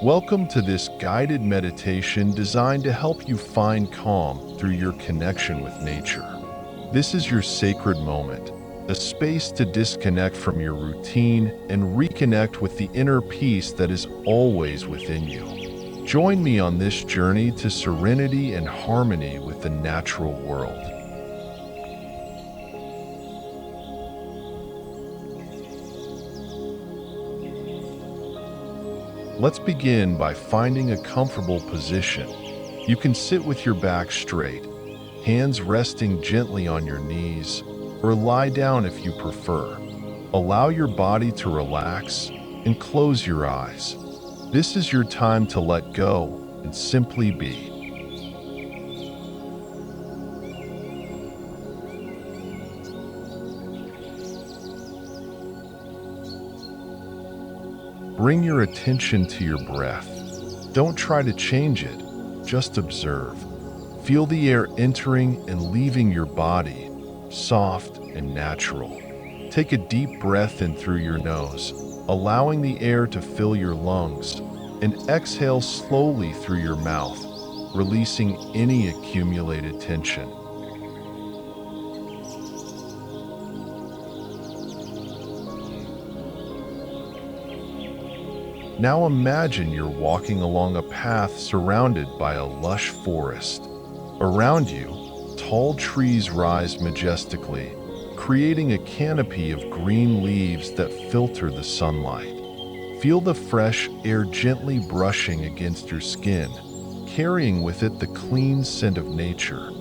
Welcome to this guided meditation designed to help you find calm through your connection with nature. This is your sacred moment, a space to disconnect from your routine and reconnect with the inner peace that is always within you. Join me on this journey to serenity and harmony with the natural world. Let's begin by finding a comfortable position. You can sit with your back straight, hands resting gently on your knees, or lie down if you prefer. Allow your body to relax and close your eyes. This is your time to let go and simply be. Bring your attention to your breath. Don't try to change it, just observe. Feel the air entering and leaving your body, soft and natural. Take a deep breath in through your nose, allowing the air to fill your lungs, and exhale slowly through your mouth, releasing any accumulated tension. Now imagine you're walking along a path surrounded by a lush forest. Around you, tall trees rise majestically, creating a canopy of green leaves that filter the sunlight. Feel the fresh air gently brushing against your skin, carrying with it the clean scent of nature.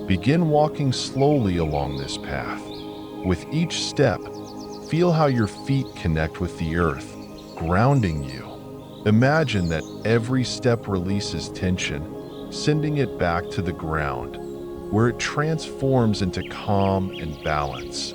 Begin walking slowly along this path. With each step, feel how your feet connect with the earth, grounding you. Imagine that every step releases tension, sending it back to the ground, where it transforms into calm and balance.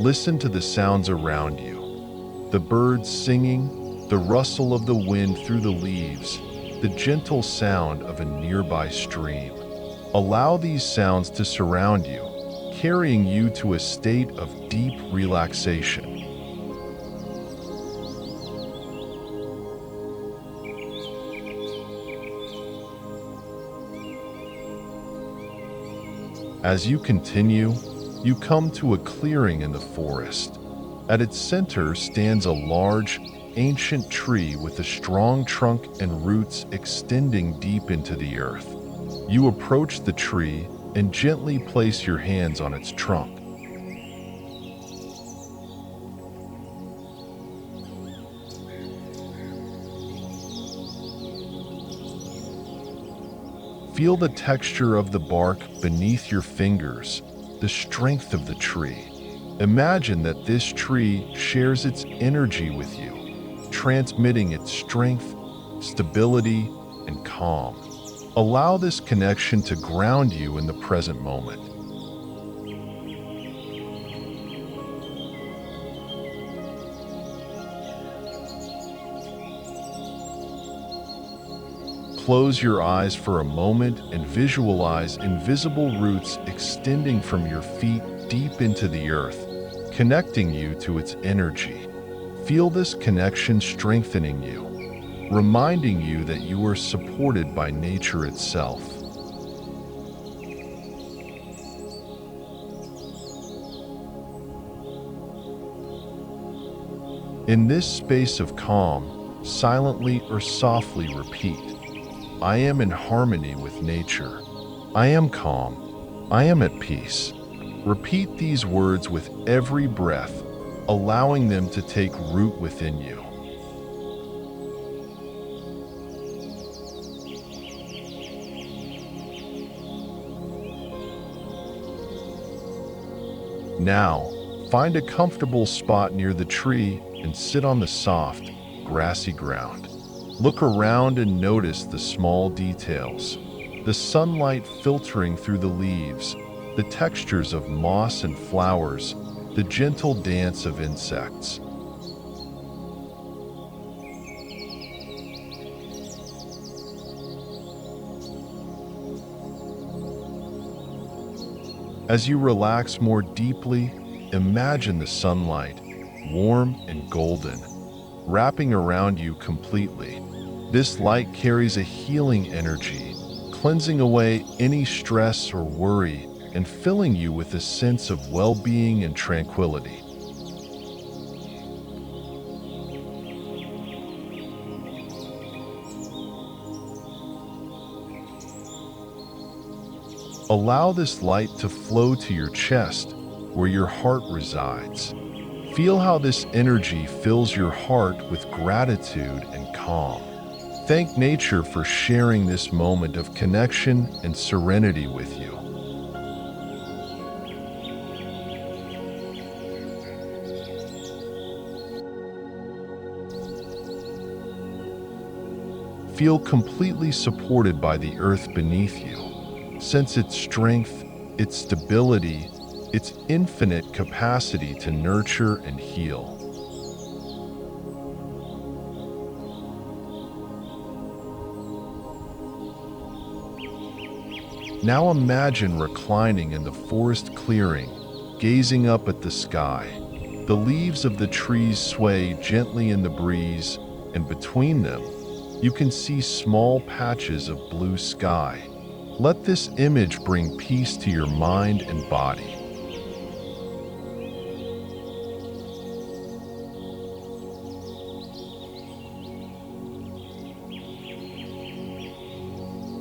Listen to the sounds around you. The birds singing, the rustle of the wind through the leaves, the gentle sound of a nearby stream. Allow these sounds to surround you, carrying you to a state of deep relaxation. As you continue, you come to a clearing in the forest. At its center stands a large, ancient tree with a strong trunk and roots extending deep into the earth. You approach the tree and gently place your hands on its trunk. Feel the texture of the bark beneath your fingers, the strength of the tree. Imagine that this tree shares its energy with you, transmitting its strength, stability, and calm. Allow this connection to ground you in the present moment. Close your eyes for a moment and visualize invisible roots extending from your feet deep into the earth, connecting you to its energy. Feel this connection strengthening you, reminding you that you are supported by nature itself. In this space of calm, silently or softly repeat, I am in harmony with nature. I am calm. I am at peace. Repeat these words with every breath, allowing them to take root within you. Now, find a comfortable spot near the tree and sit on the soft, grassy ground. Look around and notice the small details. the sunlight filtering through the leaves, the textures of moss and flowers, the gentle dance of insects. As you relax more deeply, imagine the sunlight, warm and golden, wrapping around you completely. This light carries a healing energy, cleansing away any stress or worry and filling you with a sense of well-being and tranquility. Allow this light to flow to your chest, where your heart resides. Feel how this energy fills your heart with gratitude and calm. Thank nature for sharing this moment of connection and serenity with you. Feel completely supported by the earth beneath you. Sense its strength, its stability, its infinite capacity to nurture and heal. Now imagine reclining in the forest clearing, gazing up at the sky. The leaves of the trees sway gently in the breeze, and between them, you can see small patches of blue sky. Let this image bring peace to your mind and body.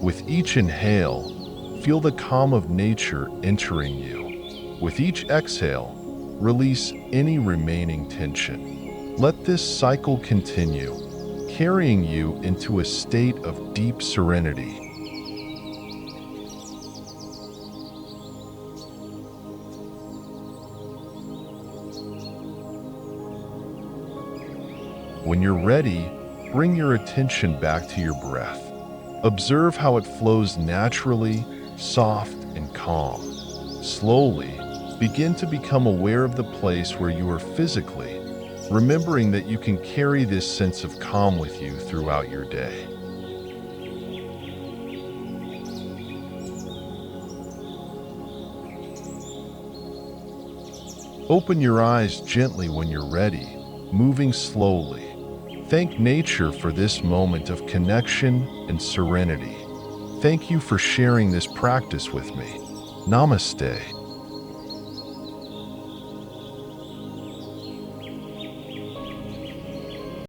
With each inhale, feel the calm of nature entering you. With each exhale, release any remaining tension. Let this cycle continue, carrying you into a state of deep serenity. When you're ready, bring your attention back to your breath. Observe how it flows naturally, soft, and calm. Slowly, begin to become aware of the place where you are physically, remembering that you can carry this sense of calm with you throughout your day. Open your eyes gently when you're ready, moving slowly. Thank nature for this moment of connection and serenity. Thank you for sharing this practice with me. Namaste.